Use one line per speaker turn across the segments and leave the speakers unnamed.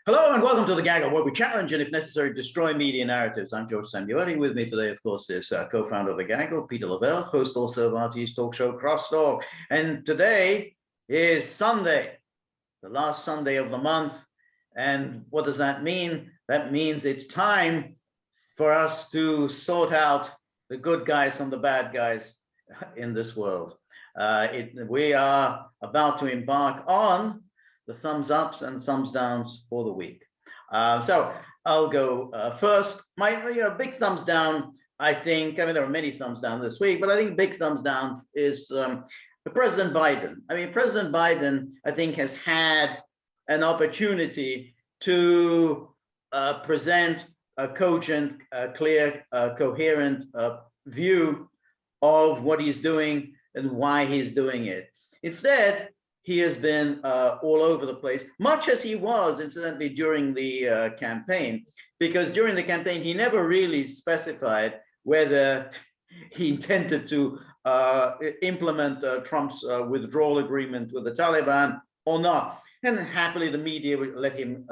Hello and welcome to The Gaggle, where we challenge and, if necessary, destroy media narratives. I'm George Szamuely. With me today, of course, is co-founder of The Gaggle, Peter Lavelle, host also of RT's talk show, Crosstalk. And today is Sunday, the last Sunday of the month. And what does that mean? That means it's time for us to sort out the good guys from the bad guys in this world. We are about to embark on the thumbs ups and thumbs downs for the week. So I'll go first. My big thumbs down, I think, there are many thumbs down this week, but I think big thumbs down is President Biden. President Biden, I think, has had an opportunity to present a cogent, clear, coherent view of what he's doing and why he's doing it. Instead, he has been all over the place, much as he was, incidentally, during the campaign, because during the campaign, he never really specified whether he intended to implement Trump's withdrawal agreement with the Taliban or not. And happily, the media would let him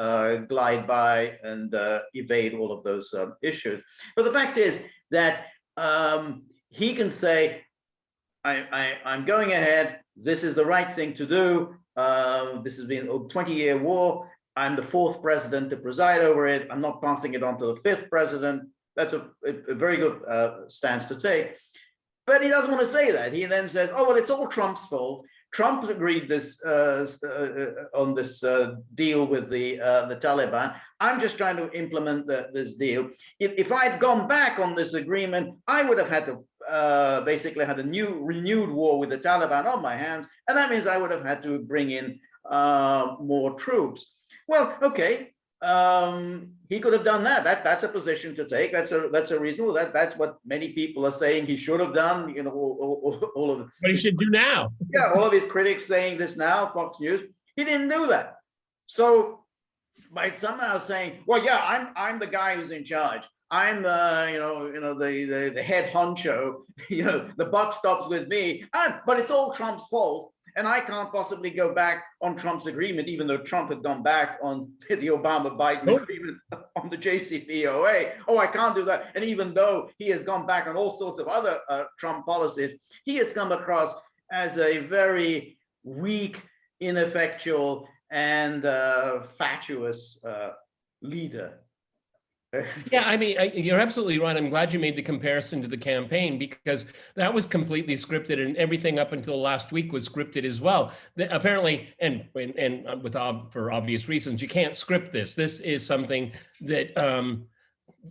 glide by and evade all of those issues. But the fact is that he can say, I'm going ahead. This is the right thing to do. This has been a 20-year war. I'm the fourth president to preside over it. I'm not passing it on to the fifth president. That's a very good stance to take. But he doesn't want to say that. He then says, oh, well, it's all Trump's fault. Trump agreed this on this deal with the Taliban. I'm just trying to implement this deal. If I had gone back on this agreement, I would have had to basically had a renewed war with the Taliban on my hands, and that means I would have had to bring in more troops. Well, okay, he could have done that. That's a position to take. That's a reasonable. That's what many people are saying he should have done. All of
what he should do now.
Yeah, all of his critics saying this now. Fox News. He didn't do that. So by somehow saying, well, yeah, I'm the guy who's in charge. I'm the head honcho. The buck stops with me. But it's all Trump's fault, and I can't possibly go back on Trump's agreement, even though Trump had gone back on the Obama-Biden agreement on the JCPOA. Oh, I can't do that. And even though he has gone back on all sorts of other Trump policies, he has come across as a very weak, ineffectual, and fatuous leader.
Yeah, you're absolutely right. I'm glad you made the comparison to the campaign, because that was completely scripted, and everything up until last week was scripted as well. Apparently, and for obvious reasons, you can't script this. This is something that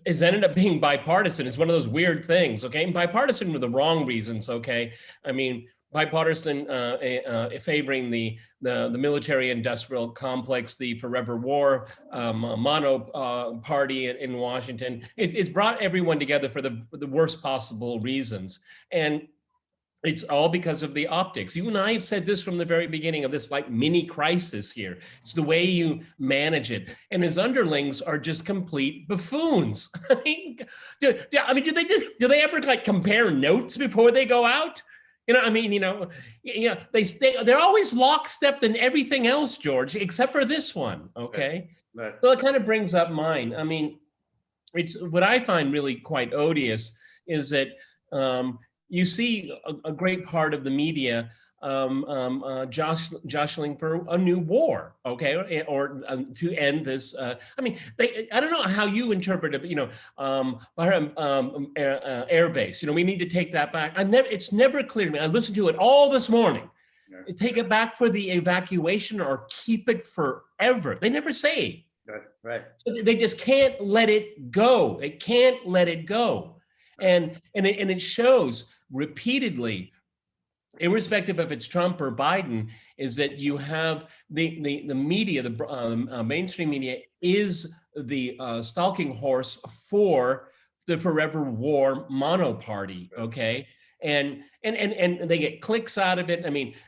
has ended up being bipartisan. It's one of those weird things, okay? And bipartisan for the wrong reasons, okay? Bipartisan favoring the military-industrial complex, the forever war, mono party in Washington. It's brought everyone together for the worst possible reasons. And it's all because of the optics. You and I have said this from the very beginning of this mini crisis here. It's the way you manage it. And his underlings are just complete buffoons. Do they ever compare notes before they go out? They're always lockstep in everything else, George, except for this one, okay? Right. So it kind of brings up mine. It's what I find really quite odious is that you see a great part of the media jostling for a new war, okay, or to end this. I don't know how you interpret it, but airbase. We need to take that back. It's never clear to me. I listened to it all this morning. Yeah. Take it back for the evacuation or keep it forever. They never say.
Right.
So they just can't let it go. They can't let it go, and it shows repeatedly, irrespective if it's Trump or Biden, is that you have the media, the mainstream media is the stalking horse for the forever war mono party, okay? And they get clicks out of it.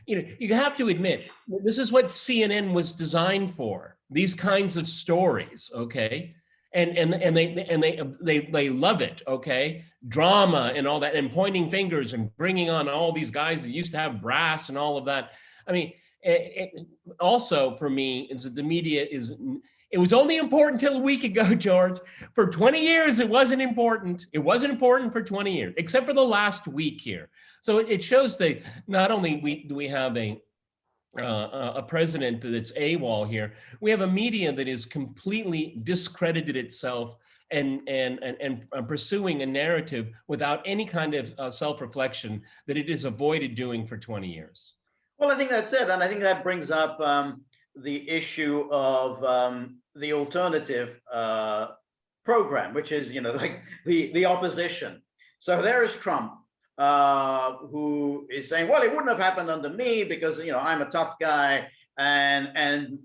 You have to admit, this is what CNN was designed for, these kinds of stories, okay? And they love it, okay? Drama and all that, and pointing fingers and bringing on all these guys that used to have brass and all of that. Also for me is that the media It was only important until a week ago, George. For 20 years, it wasn't important. It wasn't important for 20 years, except for the last week here. So it shows that not only do we have a president that's AWOL here, we have a media that is completely discredited itself and pursuing a narrative without any kind of self-reflection that it has avoided doing for 20 years.
Well, I think that's it. And I think that brings up the issue of the alternative program, which is, like the opposition. So there is Trump, who is saying, well, it wouldn't have happened under me because, I'm a tough guy and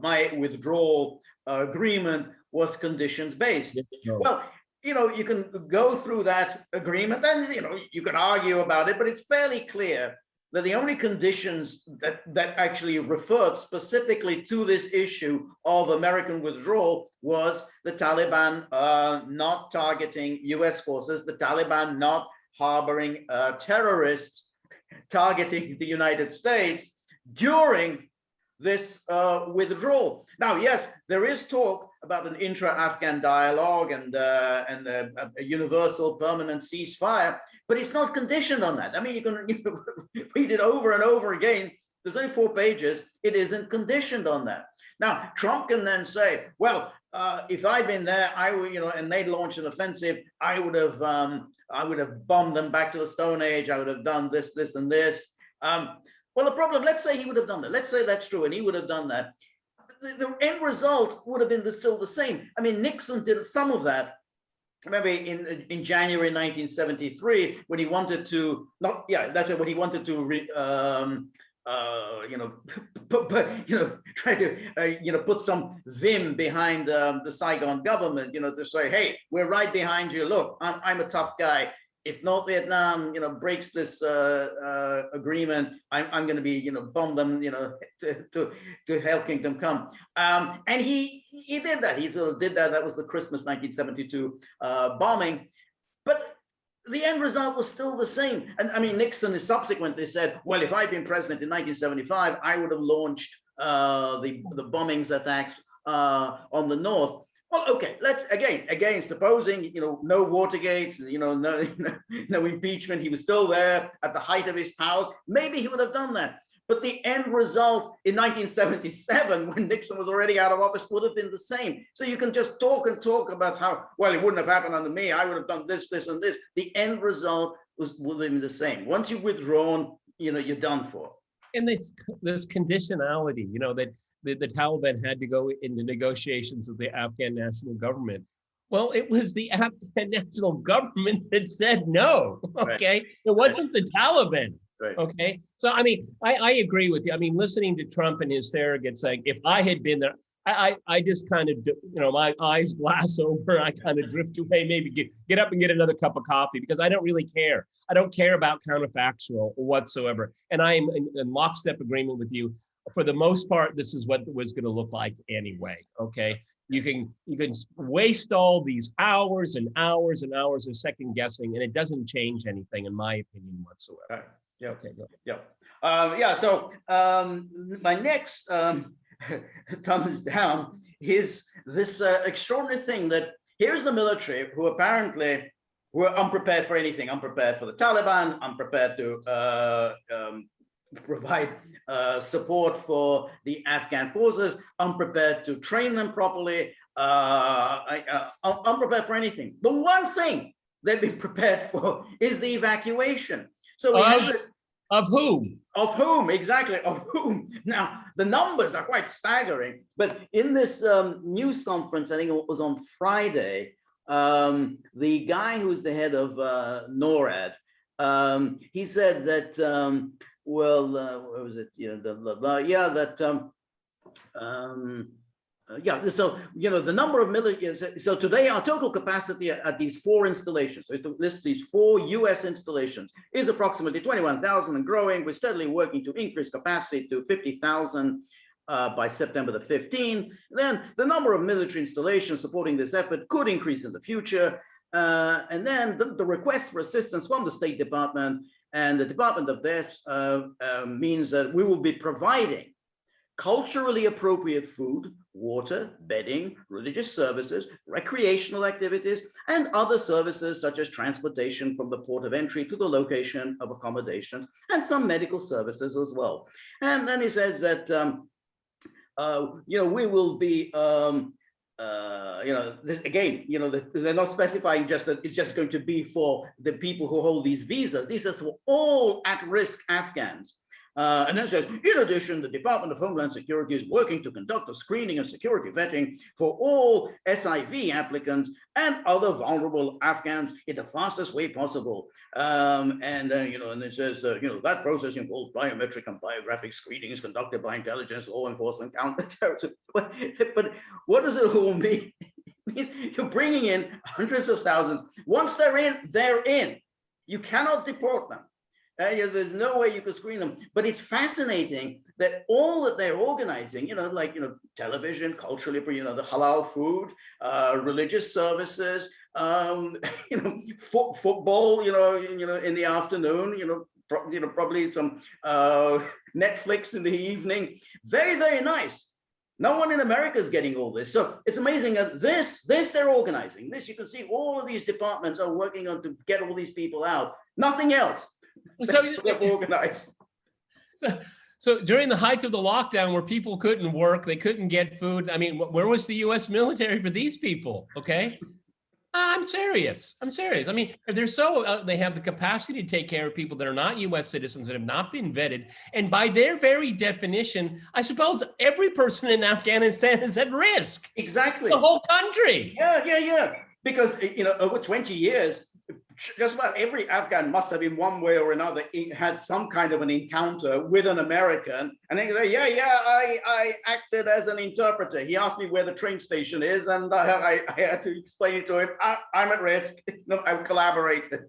my withdrawal agreement was conditions based. Well, you can go through that agreement and, you can argue about it, but it's fairly clear that the only conditions that actually referred specifically to this issue of American withdrawal was the Taliban not targeting US forces, the Taliban not harboring terrorists targeting the United States during this withdrawal. Now, yes, there is talk about an intra-Afghan dialogue and a universal permanent ceasefire, but it's not conditioned on that. I mean, you can read it over and over again. There's only 4 pages. It isn't conditioned on that. Now, Trump can then say, well, if I'd been there, I would, and they'd launched an offensive, I would have bombed them back to the Stone Age. I would have done this, this, and this. Well, the problem, let's say he would have done that. Let's say that's true, and he would have done that. The end result would have been still the same. I mean, Nixon did some of that. Remember in January 1973, when he wanted to, when he wanted to try to put some vim behind the Saigon government, to say, hey, we're right behind you. Look, I'm a tough guy. If North Vietnam, breaks this agreement, I'm going to be, bomb them, to Hell Kingdom Come. And he did that. He sort of did that. That was the Christmas 1972 bombing. But the end result was still the same. And I mean, Nixon subsequently said, well, if I'd been president in 1975, I would have launched the bombings attacks on the North. Well, okay, let's again, supposing, no Watergate, no impeachment, he was still there at the height of his powers, maybe he would have done that. But the end result in 1977, when Nixon was already out of office, would have been the same. So you can just talk about how, well, it wouldn't have happened under me. I would have done this, this, and this. The end result would have been the same. Once you've withdrawn, you're done for.
And this conditionality, that the Taliban had to go into negotiations with the Afghan national government. Well, it was the Afghan national government that said no, okay? Right. It wasn't the Taliban, right. Okay? So, I mean, I agree with you. I mean, listening to Trump and his surrogates saying, if I had been there, I just kind of, my eyes glass over, I kind of drift away, maybe get up and get another cup of coffee because I don't really care. I don't care about counterfactual whatsoever. And I am in lockstep agreement with you. For the most part, this is what it was going to look like anyway, okay? You can waste all these hours and hours and hours of second guessing, and it doesn't change anything, in my opinion, whatsoever.
Right. Yeah.
Okay, go ahead.
So my next thumbs down is this extraordinary thing that here's the military who apparently were unprepared for anything, unprepared for the Taliban, unprepared to provide support for the Afghan forces, unprepared to train them properly, unprepared for anything. The one thing they've been prepared for is the evacuation. So we have this,
of whom?
Of whom, exactly, of whom. Now, the numbers are quite staggering, but in this news conference, I think it was on Friday, the guy who's the head of NORAD, he said that, what was it? So, the number of military, so today our total capacity at these 4 installations, so to list these 4 US installations, is approximately 21,000 and growing. We're steadily working to increase capacity to 50,000 by September the 15th. Then the number of military installations supporting this effort could increase in the future. And then the request for assistance from the State Department and the Department of Defense means that we will be providing culturally appropriate food, water, bedding, religious services, recreational activities, and other services such as transportation from the port of entry to the location of accommodations, and some medical services as well. And then he says that, we will be, again, they're not specifying just that it's just going to be for the people who hold these visas. These are for all at-risk Afghans. And then says, in addition, the Department of Homeland Security is working to conduct a screening and security vetting for all SIV applicants and other vulnerable Afghans in the fastest way possible. And it says, that process involves biometric and biographic screenings conducted by intelligence, law enforcement, counterterrorism. But what does it all mean? It means you're bringing in hundreds of thousands. Once they're in, they're in. You cannot deport them. There's no way you could screen them, but it's fascinating that all that they're organizing, television, culturally, the halal food, religious services, football, in the afternoon, probably some Netflix in the evening. Very, very nice. No one in America is getting all this. So it's amazing that this they're organizing. This, you can see all of these departments are working on to get all these people out. Nothing else. So they're organized.
So during the height of the lockdown, where people couldn't work, they couldn't get food. I mean, where was the U.S. military for these people? Okay, I'm serious. I mean, they're they have the capacity to take care of people that are not U.S. citizens, that have not been vetted, and by their very definition, I suppose every person in Afghanistan is at risk.
Exactly.
The whole country.
Yeah. Because over 20 years. Just about every Afghan must have, in one way or another, had some kind of an encounter with an American. And they say, I acted as an interpreter. He asked me where the train station is, and I had to explain it to him. I'm at risk. I collaborated.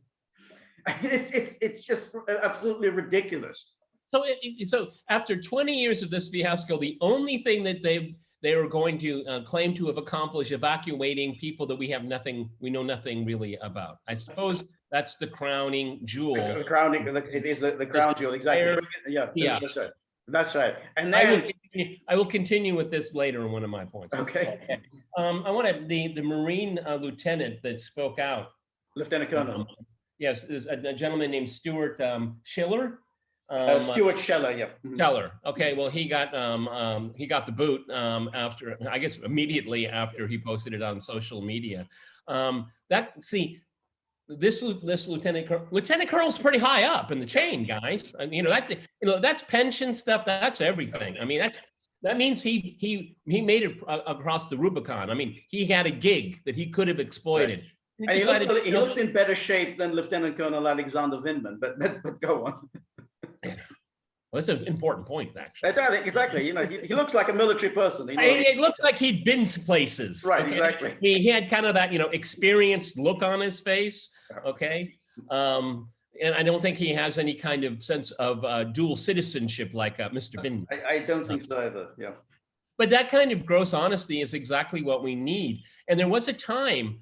It's just absolutely ridiculous.
So after 20 years of this fiasco, the only thing that they are going to claim to have accomplished, evacuating people that we know nothing really about. I suppose that's the crowning jewel.
It is the crown jewel, exactly. Yeah. That's right. And then
I will continue with this later in one of my points.
Okay.
I want the Marine lieutenant that spoke out.
Lieutenant Colonel.
Yes, is a gentleman named Stuart Schiller.
Stuart Scheller, yeah.
Scheller. Okay, well, he got the boot after, I guess, immediately after he posted it on social media. This lieutenant colonel's pretty high up in the chain, guys. And, that's pension stuff. That's everything. I mean, that means he made it across the Rubicon. I mean, he had a gig that he could have exploited.
Right. And he looks in better shape than Lieutenant Colonel Alexander Vindman, but go on.
Well, that's an important point, actually.
Exactly. He looks like a military person.
It looks like he'd been to places.
Right,
okay?
Exactly.
He had kind of that, experienced look on his face. Okay. And I don't think he has any kind of sense of dual citizenship like Mr. Vindman.
I don't think so either. Yeah.
But that kind of gross honesty is exactly what we need. And there was a time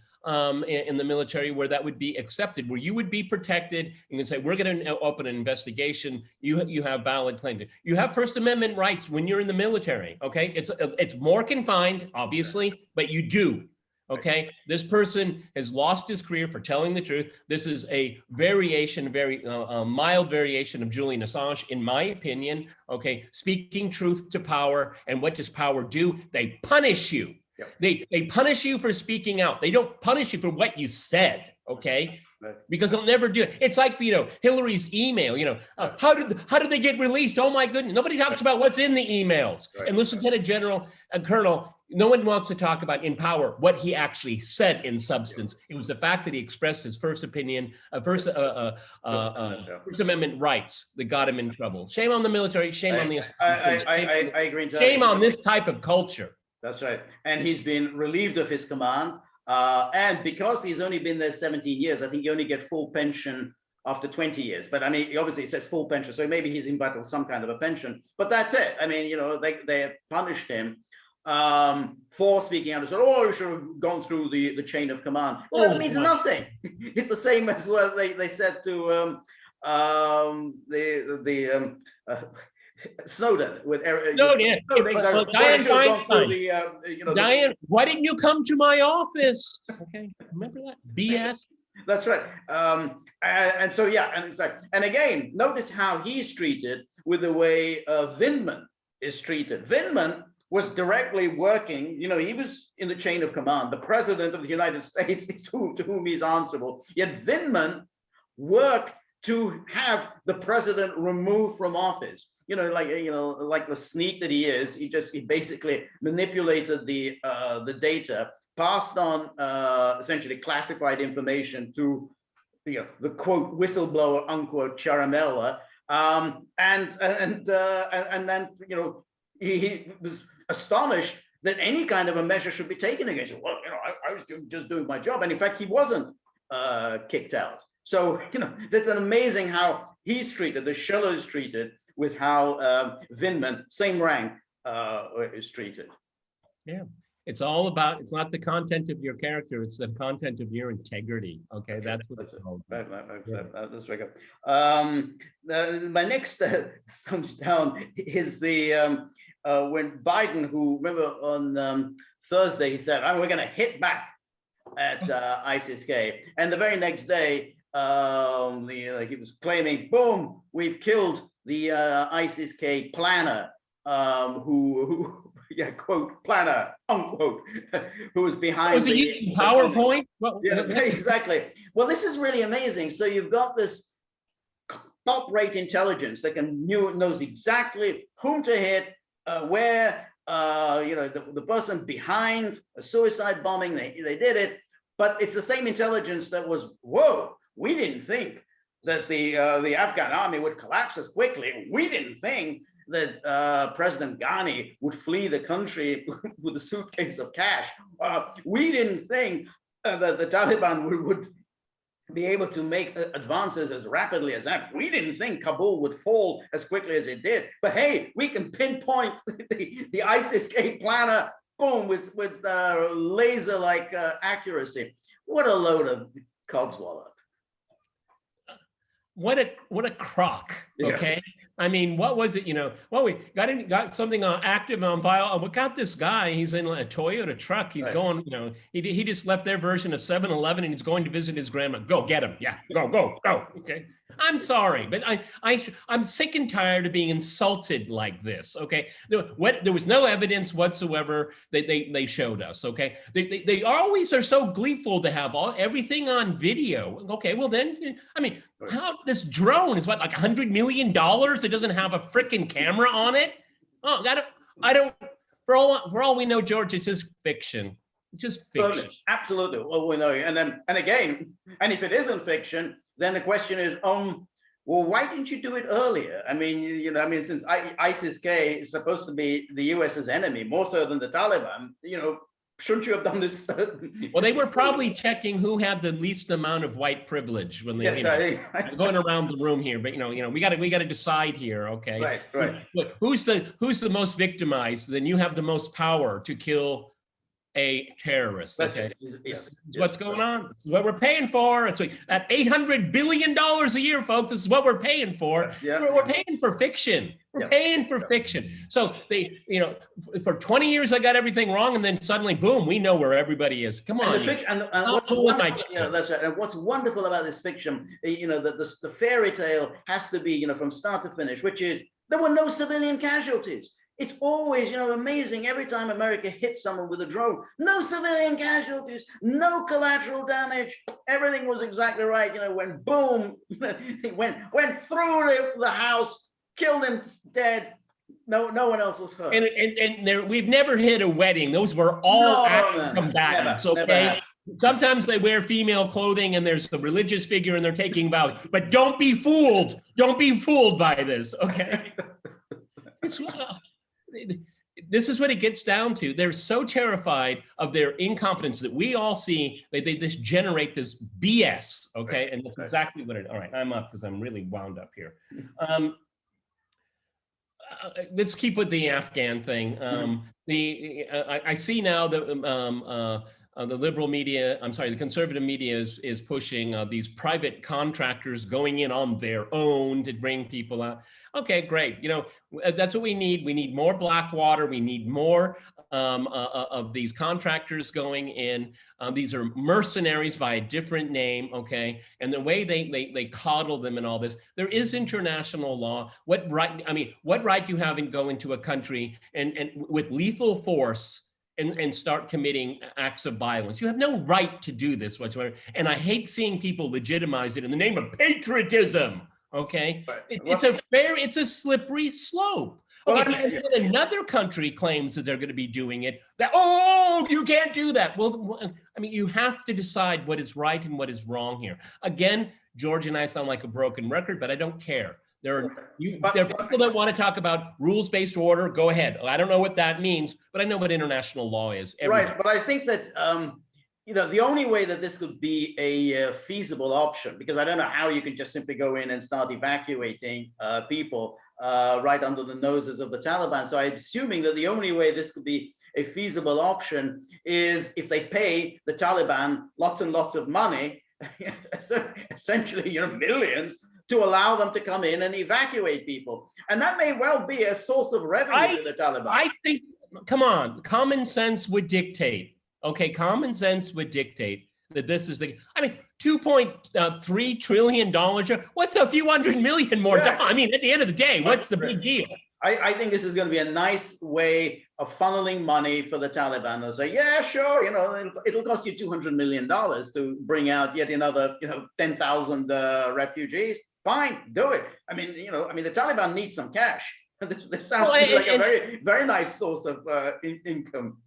in the military where that would be accepted, where you would be protected and can say, we're going to open an investigation. You have valid claim. You have First Amendment rights when you're in the military. Okay. It's more confined, obviously, but you do. Okay. This person has lost his career for telling the truth. This is a variation, very mild variation of Julian Assange, in my opinion. Okay. Speaking truth to power. And what does power do? They punish you. They punish you for speaking out. They don't punish you for what you said, okay? Right. Because they'll never do it. It's like, Hillary's email, how did they get released? Oh my goodness. Nobody talks about what's in the emails. Right. And Lieutenant General and Colonel, no one wants to talk about in power what he actually said in substance. It was the fact that he expressed his first opinion, First Amendment rights that got him in trouble. Shame on the military, shame on the
I agree.
Shame on this type of culture.
That's right. And he's been relieved of his command. And because he's only been there 17 years, I think you only get full pension after 20 years. But I mean, obviously it says full pension, so maybe he's entitled to some kind of a pension. But that's it. I mean, they punished him for speaking out and said, oh, you should have gone through the chain of command. Well, that means nothing. It's the same as what they said to Snowden with
Snowden. Well, Diane Feinstein. Diane, why didn't you come to my office? Okay, remember that BS.
That's right. And so yeah, and it's like, and again, notice how he's treated with the way Vindman is treated. Vindman was directly working, he was in the chain of command. The president of the United States is to whom he's answerable. Yet Vindman worked to have the president removed from office. Like the sneak that he is, he basically manipulated the data, passed on essentially classified information to the quote whistleblower unquote Ciaramella, and then he was astonished that any kind of a measure should be taken against him. Well, I was just doing my job, and in fact, he wasn't kicked out. So that's an amazing how he's treated. The Scheller is treated with how Vindman, same rank, is treated.
Yeah. It's all about, it's not the content of your character, it's the content of your integrity. Okay, that's what it's all about.
That's very good. My next thumbs down is the when Biden, who remember on Thursday, he said, we're going to hit back at ISIS-K. And the very next day, he was claiming, boom, we've killed the ISIS-K planner, quote, planner, unquote, who was behind
was he PowerPoint?
Yeah, exactly. Well, this is really amazing. So you've got this top-rate intelligence that knows exactly whom to hit, where, the person behind a suicide bombing, they did it, but it's the same intelligence that was, whoa, we didn't think that the Afghan army would collapse as quickly. We didn't think that President Ghani would flee the country with a suitcase of cash. We didn't think that the Taliban would be able to make advances as rapidly as that. We didn't think Kabul would fall as quickly as it did. But hey, we can pinpoint the ISIS-K planner, boom, with laser-like accuracy. What a load of codswallop.
What a crock, okay? Yeah. I mean, what was it, we got something active on file. We got this guy, he's in a Toyota truck. He's going, he just left their version of 7-Eleven and he's going to visit his grandma. Go get him. Yeah, go. Okay. I'm sorry, but I'm sick and tired of being insulted like this, okay? There was no evidence whatsoever that they showed us, okay? They always are so gleeful to have everything on video. Okay, well then, how this drone is what, like $100 million? It doesn't have a freaking camera on it? Oh, I don't, for all we know, George, it's just fiction. Just fiction.
Absolutely, well, we know. And again, and if it isn't fiction, then the question is, well, why didn't you do it earlier? Since ISIS-K is supposed to be the US's enemy, more so than the Taliban, shouldn't you have done this?
Well, they were probably checking who had the least amount of white privilege when they going around the room here. But we got to decide here, okay?
Right.
Look, who's the most victimized? Then you have the most power to kill a terrorist. Okay, this is what's going on. This is what we're paying for. It's like at $800 billion a year, folks. This is what we're paying for. We're paying for fiction. We're paying for fiction. So they, for 20 years I got everything wrong, and then suddenly, boom, we know where everybody is. Come on.
And what's wonderful, that's right. And what's wonderful about this fiction, that the fairy tale has to be, from start to finish, which is there were no civilian casualties. It's always, amazing every time America hits someone with a drone. No civilian casualties, no collateral damage. Everything was exactly right. When boom, it went through the house, killed him dead. No one else was hurt.
And we've never hit a wedding. Those were all active combatants. Okay. Sometimes they wear female clothing and there's a religious figure and they're taking vows. But don't be fooled. Don't be fooled by this. Okay. This is what it gets down to. They're so terrified of their incompetence that we all see that they just generate this BS, okay? And that's exactly what it is. All right, I'm up because I'm really wound up here. Let's keep with the Afghan thing. I see now that the liberal media, I'm sorry, the conservative media is pushing these private contractors going in on their own to bring people out. Okay, great. You know, that's what we need. We need more Blackwater. We need more of these contractors going in. These are mercenaries by a different name, okay? And the way they coddle them and all this, there is international law. What right do you have in go into a country and with lethal force and start committing acts of violence? You have no right to do this whatsoever. And I hate seeing people legitimize it in the name of patriotism. Okay, it's a slippery slope. Okay, when another country claims that they're going to be doing it, you can't do that. Well, I mean, you have to decide what is right and what is wrong here. Again, George and I sound like a broken record, but I don't care. There are people that want to talk about rules-based order. Go ahead. I don't know what that means, but I know what international law is.
Right, but I think that you know, the only way that this could be a feasible option, because I don't know how you can just simply go in and start evacuating people right under the noses of the Taliban. So I'm assuming that the only way this could be a feasible option is if they pay the Taliban lots and lots of money, essentially, you know, millions, to allow them to come in and evacuate people. And that may well be a source of revenue to the Taliban. I
think, come on, common sense would dictate. Okay, common sense would dictate that this is the, I mean, $2.3 trillion. What's a few hundred million more? Yeah. I mean, at the end of the day, what's the big deal?
I think this is going to be a nice way of funneling money for the Taliban. They'll say, yeah, sure, you know, it'll cost you $200 million to bring out yet another, you know, 10,000 refugees. Fine, do it. I mean, you know, the Taliban needs some cash. This sounds like a very, very nice source of income.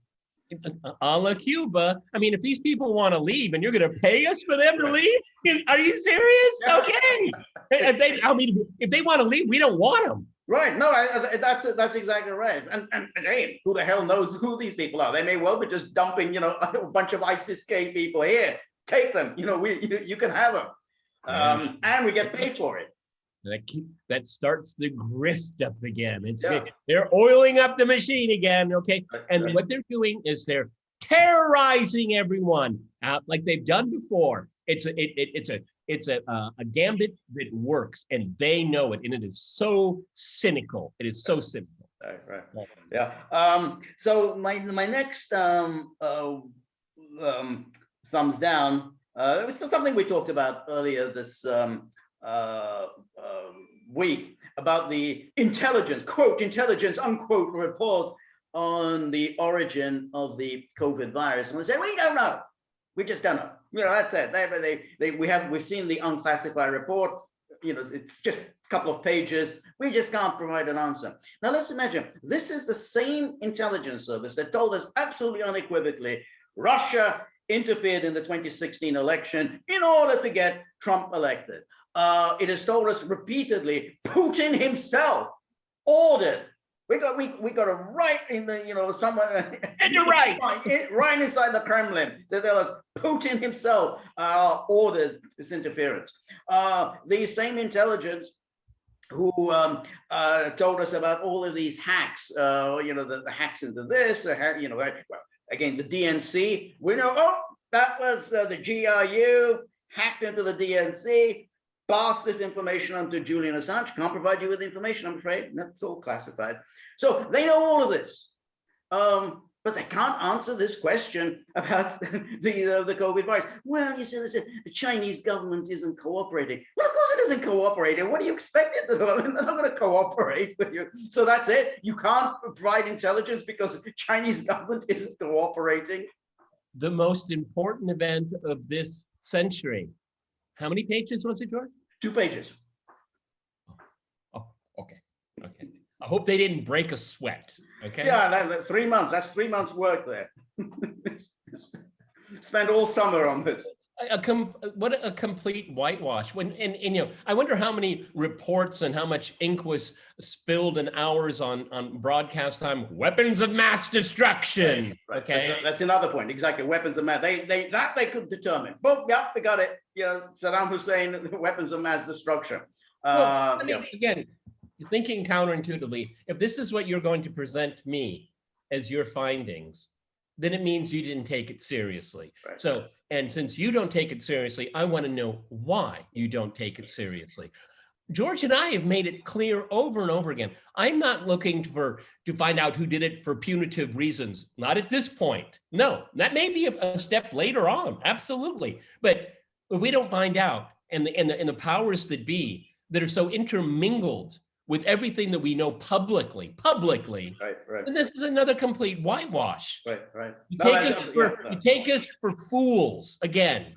A la Cuba. I mean, if these people want to leave and you're going to pay us for them to leave, are you serious? Okay. If they want to leave, we don't want them.
Right. No, that's exactly right. And again, who the hell knows who these people are? They may well be just dumping, you know, a bunch of ISIS-K people here. Take them. You know, you can have them, and we get paid for it.
That starts the grift up again. They're oiling up the machine again, okay? And what they're doing is they're terrorizing everyone out like they've done before. It's a gambit that works, and they know it, and it is so cynical. It is so cynical.
Right. Yeah. So my next thumbs down. It's something we talked about earlier this week about the intelligence, quote, intelligence, unquote, report on the origin of the COVID virus. And they say, we don't know. We just don't know. You know, that's it. We've seen the unclassified report. You know, it's just a couple of pages. We just can't provide an answer. Now, let's imagine this is the same intelligence service that told us absolutely unequivocally Russia interfered in the 2016 election in order to get Trump elected. It has told us repeatedly Putin himself ordered. We got it right in the, you know, somewhere
and you're right
inside the Kremlin that there was Putin himself ordered this interference. The same intelligence who told us about all of these hacks, you know, the hacks into this, you know, again, the DNC, we know, that was the GRU hacked into the DNC, passed this information on to Julian Assange. Can't provide you with information, I'm afraid. That's all classified. So they know all of this, but they can't answer this question about the COVID virus. Well, you see, the Chinese government isn't cooperating. Well, of course it isn't cooperating. What do you expect it to do? I mean, they're not going to cooperate with you. So that's it. You can't provide intelligence because the Chinese government isn't cooperating.
The most important event of this century. How many pages was it, George?
2 pages.
Oh, okay. I hope they didn't break a sweat. Okay.
Yeah, that 3 months. That's 3 months' work there. Spend all summer on this.
What a complete whitewash. And you know, I wonder how many reports and how much ink was spilled in hours on broadcast time. Weapons of mass destruction.
Right.
Okay,
that's another point. Exactly, weapons of mass. They could determine. Boom. Yeah, we got it. You know, Saddam Hussein, weapons of mass destruction.
Well, I mean, again, thinking counterintuitively, if this is what you're going to present me as your findings, then it means you didn't take it seriously.
Right.
So, and since you don't take it seriously, I want to know why you don't take it seriously. George and I have made it clear over and over again. I'm not looking to find out who did it for punitive reasons. Not at this point. No, that may be a step later on. Absolutely. But if we don't find out, and the powers that be that are so intermingled with everything that we know publicly,
right.
then this is another complete whitewash.
Right.
You take us for fools again.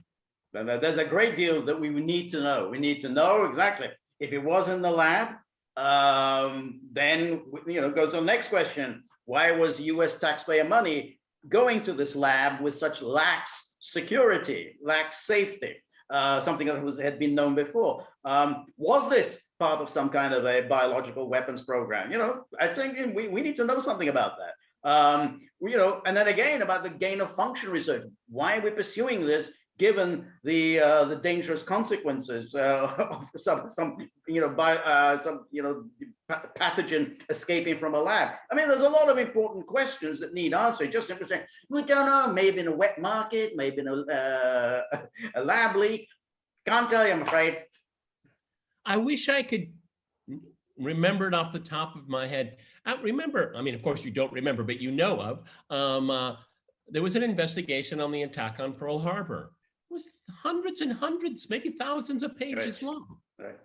There's a great deal that we need to know. We need to know exactly. If it was in the lab, then goes to the next question: why was U.S. taxpayer money going to this lab with such lax security, lax safety? Something that had been known before. Was this part of some kind of a biological weapons program? I think we need to know something about that. And then again about the gain of function research. Why are we pursuing this, given the dangerous consequences of some pathogen escaping from a lab? I mean, there's a lot of important questions that need answering. Just simply saying, we don't know, maybe in a wet market, maybe in a lab leak. Can't tell you, I'm afraid.
I wish I could remember it off the top of my head. I mean, of course you don't remember, but you know of, there was an investigation on the attack on Pearl Harbor. It was hundreds and hundreds, maybe thousands of pages long.
Right.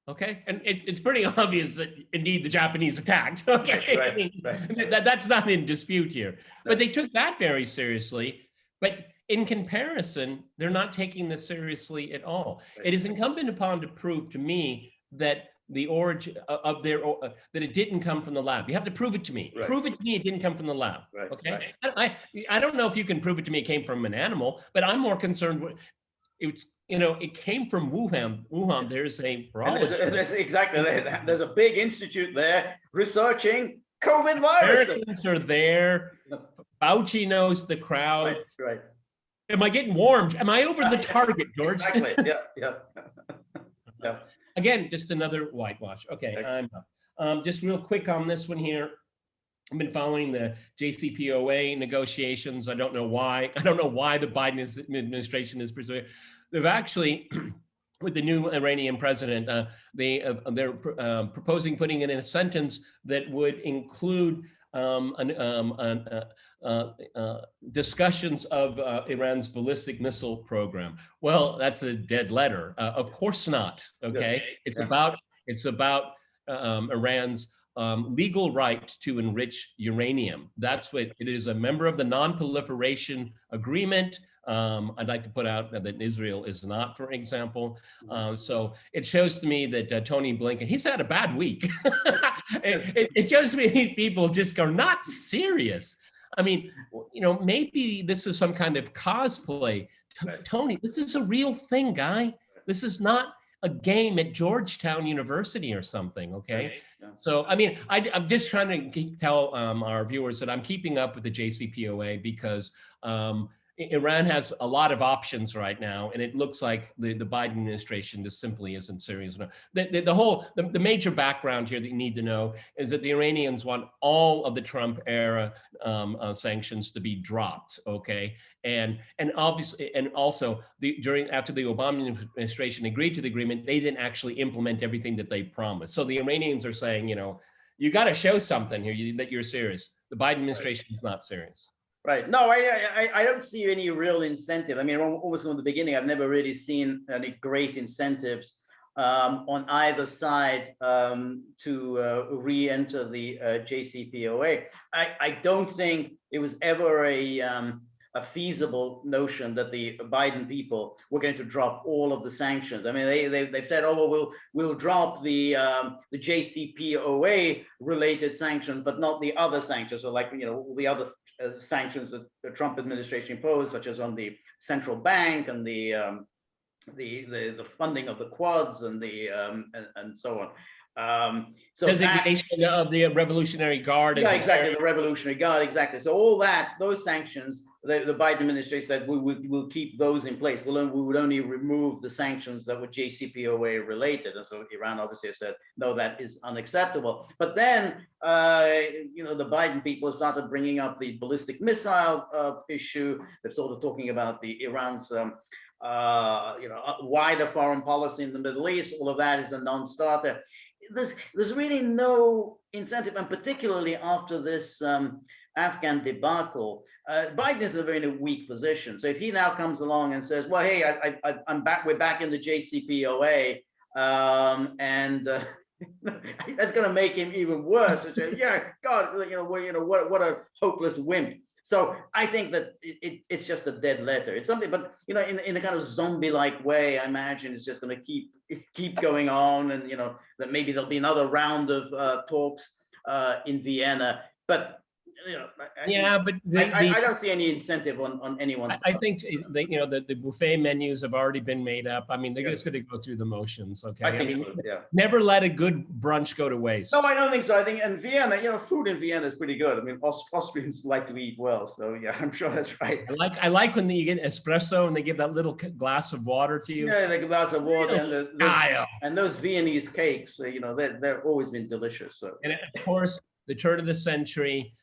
Okay, and it's pretty obvious that indeed the Japanese attacked. Okay,
Right.
I mean, that's not in dispute here. But they took that very seriously. But in comparison, they're not taking this seriously at all.
Right.
It is incumbent upon to prove to me that the origin of their that it didn't come from the lab. You have to prove it to me.
Right.
Prove it to me it didn't come from the lab.
Right.
Okay.
Right.
I don't know if you can prove it to me it came from an animal, but I'm more concerned with it came from Wuhan. There's a
there's exactly there's a big institute there researching COVID viruses.
Americans are there. Fauci knows the crowd.
Right.
Am I getting warmed? Am I over the target, George?
Exactly. Yeah.
Again, just another whitewash. Okay, I'm up. Just real quick on this one here. I've been following the JCPOA negotiations. I don't know why. the Biden administration is pursuing. They've actually, with the new Iranian president, they're proposing putting in a sentence that would include discussions of Iran's ballistic missile program. Well, that's a dead letter. Of course not. Okay, yes. It's about Iran's legal right to enrich uranium. That's what it is. A member of the Non-Proliferation Agreement. I'd like to put out that Israel is not, for example. So it shows to me that Tony Blinken, he's had a bad week. it shows me these people just are not serious. I mean, maybe this is some kind of cosplay. Tony, this is a real thing, guy. This is not a game at Georgetown University or something, okay? So, I mean, I'm just trying to tell our viewers that I'm keeping up with the JCPOA because Iran has a lot of options right now, and it looks like the Biden administration just simply isn't serious enough. The major background here that you need to know is that the Iranians want all of the Trump era sanctions to be dropped, okay? And obviously, and also after the Obama administration agreed to the agreement, they didn't actually implement everything that they promised. So the Iranians are saying, you got to show something here that you're serious. The Biden administration is not serious.
Right. No, I don't see any real incentive. I mean, almost from the beginning, I've never really seen any great incentives on either side to re-enter the JCPOA. I don't think it was ever a feasible notion that the Biden people were going to drop all of the sanctions. I mean, they've said, oh, well, we'll drop the JCPOA related sanctions, but not the other sanctions. So like, the other sanctions that the Trump administration imposed, such as on the central bank and the funding of the quads and and so So
designation of the Revolutionary Guard.
Yeah, exactly, the Revolutionary Guard, exactly. So all that, those sanctions, the Biden administration said we'll keep those in place. We would only remove the sanctions that were JCPOA related. And so Iran obviously said, no, that is unacceptable. But then, the Biden people started bringing up the ballistic missile issue. They're sort of talking about the Iran's wider foreign policy in the Middle East. All of that is a non-starter. There's really no incentive, and particularly after this Afghan debacle, Biden is in a very weak position. So if he now comes along and says, "Well, hey, I'm back. We're back in the JCPOA," and that's going to make him even worse. Say, yeah, God, what a hopeless wimp. So I think that it's just a dead letter. It's something, but in a kind of zombie-like way, I imagine it's just going to keep going on, and that maybe there'll be another round of talks in Vienna. But I don't see any incentive on anyone's part.
I think the buffet menus have already been made up. I mean, they're just going to go through the motions. Okay,
I think so, yeah.
Never let a good brunch go to waste.
No, I don't think so. I think in Vienna, food in Vienna is pretty good. I mean, Austrians like to eat well, so yeah, I'm sure that's right.
I like when you get espresso and they give that little glass of water to you.
Yeah, the glass of water and those Viennese cakes. They've always been delicious. So. And
of course, the turn of the century.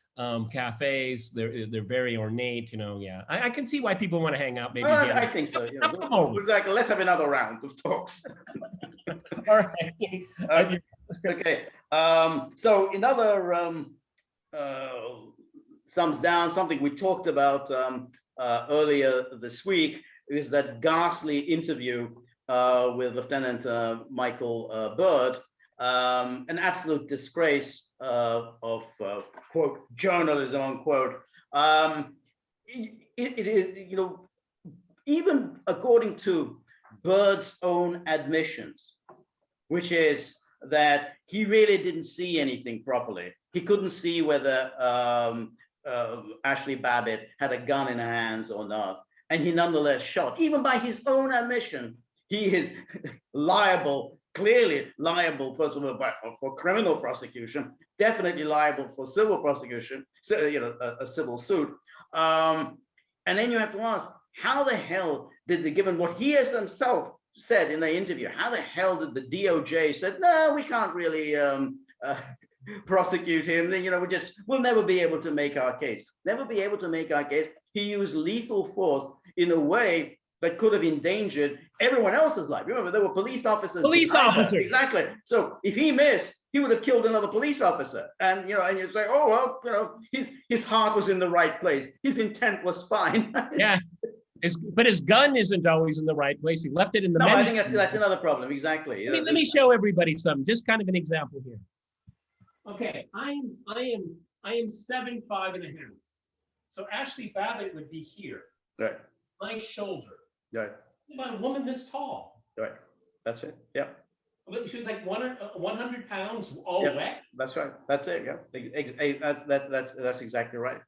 Cafes, they're very ornate, yeah. I can see why people want to hang out. Maybe
I think so. Exactly. Let's have another round of talks.
All right.
Okay. So another thumbs down, something we talked about earlier this week is that ghastly interview with Lieutenant Michael Byrd. An absolute disgrace of quote journalism unquote. It is even according to Byrd's own admissions, which is that he really didn't see anything properly. He couldn't see whether Ashli Babbitt had a gun in her hands or not, and he nonetheless shot. Even by his own admission, he is clearly liable, first of all, for criminal prosecution, definitely liable for civil prosecution, a civil suit. And then you have to ask, how the hell given what he has himself said in the interview, how the hell did the DOJ said, no, we can't really prosecute him. We'll never be able to make our case. Never be able to make our case. He used lethal force in a way that could have endangered everyone else's life. Remember, there were police officers. Exactly. So if he missed, he would have killed another police officer. And and you say, oh well, his heart was in the right place. His intent was fine.
Yeah. But his gun isn't always in the right place. He left it in the.
No, I think that's another problem. Exactly.
Let me show everybody something. Just kind of an example here. Okay, I am 7'5½". So Ashli Babbitt would be here.
Right.
My shoulder.
Right.
About a woman this tall.
Right. That's it. Yeah.
She was like 100 pounds all wet.
That's right. That's it. Yeah. That's exactly right.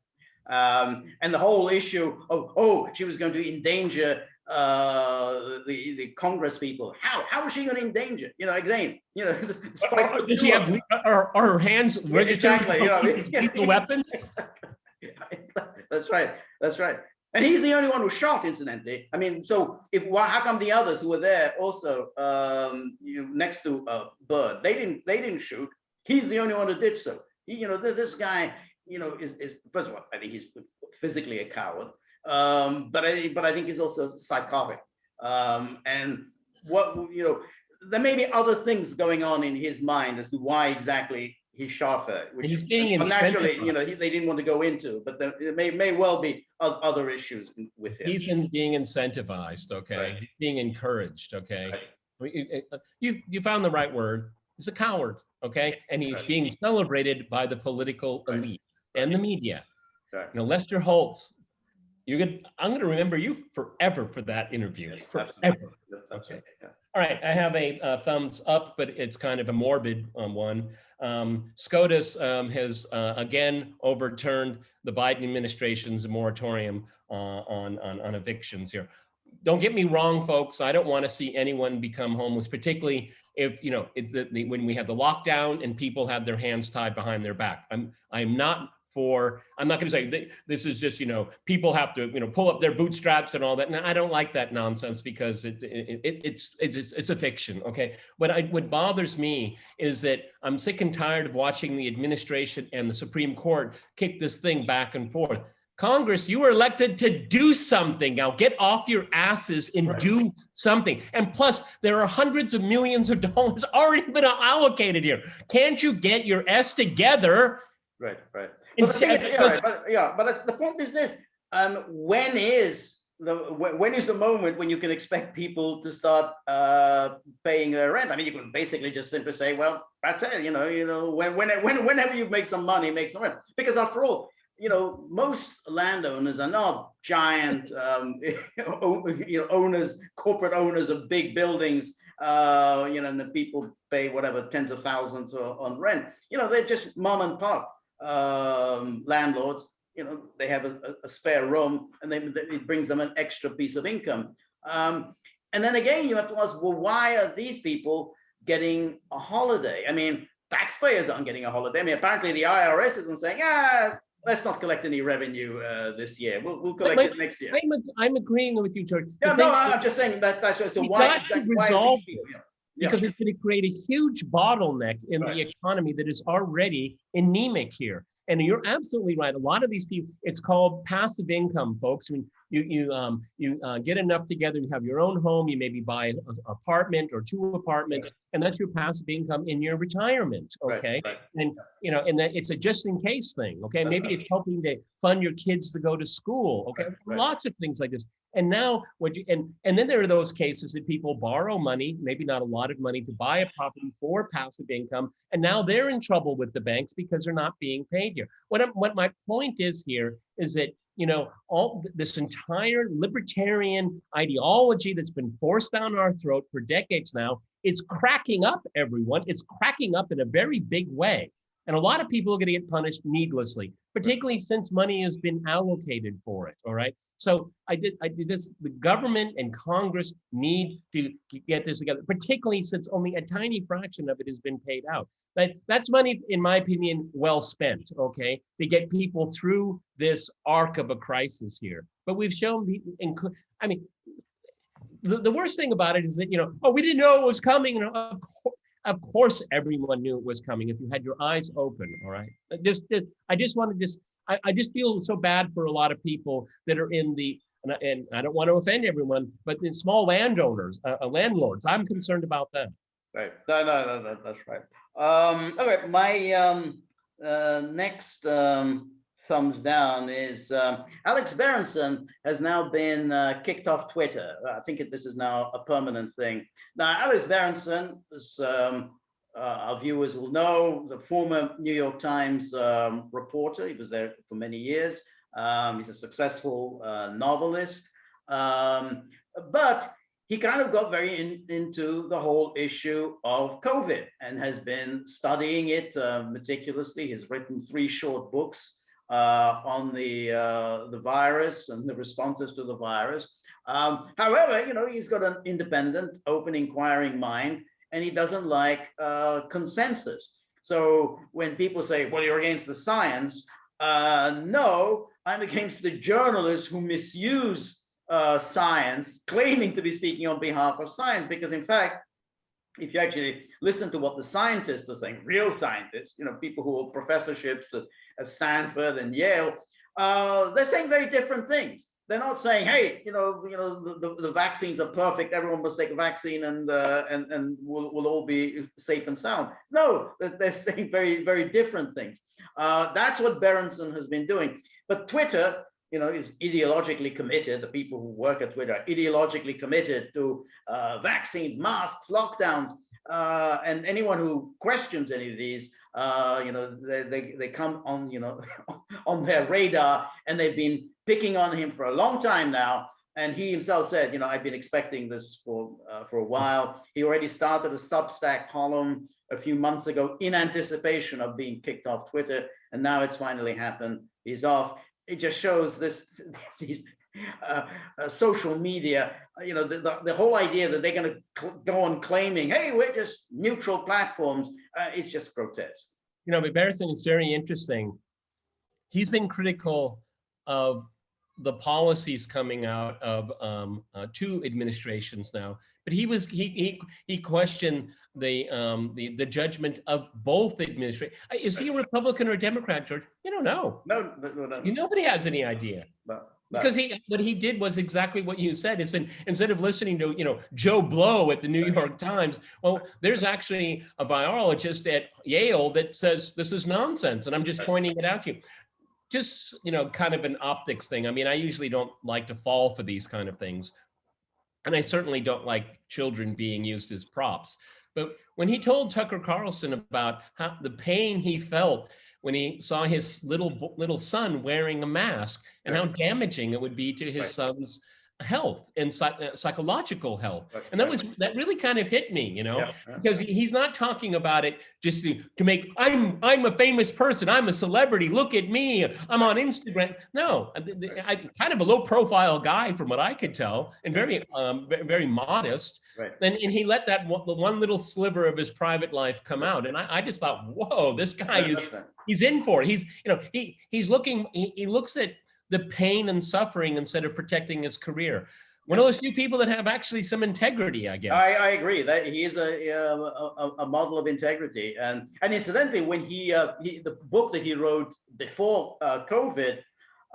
And the whole issue of she was going to endanger the Congress people. How was she going to endanger? Again,
did she have her hands registered lethal weapons?
That's right. That's right. And he's the only one who shot, incidentally. I mean, so how come the others who were there also next to Byrd, they didn't shoot? He's the only one who did so. This guy, is first of all, I think he's physically a coward, but I think he's also psychotic. And there may be other things going on in his mind as to why exactly he shot her, which naturally, they didn't want to go into, but there may well be other issues with him.
He's being incentivized, okay? Right. He's being encouraged, okay? Right. You found the right word. He's a coward, okay? And he's being celebrated by the political elite and the media. Right. Lester Holt, I'm going to remember you forever for that interview.
Yes,
forever. Okay. Yeah. All right, I have a thumbs up, but it's kind of a morbid one. SCOTUS has again overturned the Biden administration's moratorium on evictions here. don't get me wrong, folks. I don't want to see anyone become homeless, particularly if, when we had the lockdown and people had their hands tied behind their back. I'm not going to say this is just, people have to, pull up their bootstraps and all that. And I don't like that nonsense because it's a fiction. Okay. What bothers me is that I'm sick and tired of watching the administration and the Supreme Court kick this thing back and forth. Congress, you were elected to do something. Now get off your asses and do something. And plus, there are hundreds of millions of dollars already been allocated here. Can't you get your S together?
Right. But the thing is, but the point is this: when is the moment when you can expect people to start paying their rent? I mean, you can basically just simply say, well, that's it. Whenever you make some money, make some rent. Because after all, most landowners are not giant, owners, corporate owners of big buildings, and the people pay whatever tens of thousands on rent. They're just mom and pop landlords. They have a spare room, and it brings them an extra piece of income. And then again, you have to ask, well, why are these people getting a holiday? I mean, taxpayers aren't getting a holiday. I mean, apparently the IRS isn't saying, let's not collect any revenue this year. We'll collect it next year.
I'm agreeing with you, George.
I'm just saying that's so why
resolve this, because it's going to create a huge bottleneck in the economy that is already anemic here. And you're absolutely right. A lot of these people, it's called passive income, folks. When you get enough together, you have your own home, you maybe buy an apartment or 2 apartments, and that's your passive income in your retirement. Okay. And and that it's a just in case thing. Okay. Maybe it's helping to fund your kids to go to school. Okay. Lots of things like this. And now and then there are those cases that people borrow money, maybe not a lot of money, to buy a property for passive income, and now they're in trouble with the banks because they're not being paid here. What my point is here is that all this entire libertarian ideology that's been forced down our throat for decades now, it's cracking up, everyone. It's cracking up in a very big way. And a lot of people are going to get punished needlessly, particularly since money has been allocated for it. All right. So I did this. The government and Congress need to get this together, particularly since only a tiny fraction of it has been paid out. That's money, in my opinion, well spent. Okay, to get people through this arc of a crisis here. But we've shown, the worst thing about it is that we didn't know it was coming. Of course, everyone knew it was coming if you had your eyes open. All right. I just feel so bad for a lot of people that are in and I don't want to offend everyone, but the small landowners, landlords. I'm concerned about them.
Right. No, that's right. Okay. My next thumbs down is Alex Berenson has now been kicked off Twitter. I think this is now a permanent thing. Now, Alex Berenson, as our viewers will know, the former New York Times reporter. He was there for many years. He's a successful novelist, but he kind of got very into the whole issue of COVID and has been studying it meticulously. He's written 3 short books on the virus and the responses to the virus. However, he's got an independent, open, inquiring mind, and he doesn't like consensus. So when people say, well, you're against the science, no, I'm against the journalists who misuse science, claiming to be speaking on behalf of science, because in fact, if you actually listen to what the scientists are saying, real scientists, people who hold professorships at Stanford and Yale, they're saying very different things. They're not saying, hey, the vaccines are perfect, everyone must take a vaccine and we'll all be safe and sound. No, they're saying very, very different things. That's what Berenson has been doing. But Twitter, is ideologically committed. The people who work at Twitter are ideologically committed to vaccines, masks, lockdowns, and anyone who questions any of these, they come on, on their radar, and they've been picking on him for a long time now. And he himself said, I've been expecting this for a while. He already started a Substack column a few months ago in anticipation of being kicked off Twitter, and now it's finally happened. He's off. It just shows these social media, the whole idea that they're going to go on claiming, hey, we're just neutral platforms, it's just grotesque.
But Berenson is very interesting. He's been critical of the policies coming out of two administrations now, but he questioned the judgment of both administrations. Is he a Republican or a Democrat, George? You don't know.
No.
Nobody has any idea.
No.
Because what he did was exactly what you said. Is instead of listening to Joe Blow at the New York Times, well, there's actually a biologist at Yale that says this is nonsense, and I'm just pointing it out to you. Just kind of an optics thing. I mean, I usually don't like to fall for these kind of things, and I certainly don't like children being used as props. But when he told Tucker Carlson about how the pain he felt when he saw his little son wearing a mask and how damaging it would be to his son's health and psychological health. And that really kind of hit me, because he's not talking about it just to make, I'm a famous person, I'm a celebrity, look at me, I'm on Instagram. No, I'm kind of a low profile guy from what I could tell, and very, very modest.
Right.
And he let the one little sliver of his private life come out. And I just thought, whoa, this guy he's in for it. He looks at the pain and suffering instead of protecting his career. One of those few people that have actually some integrity, I guess.
I agree that he is a model of integrity. And incidentally, when the book that he wrote before COVID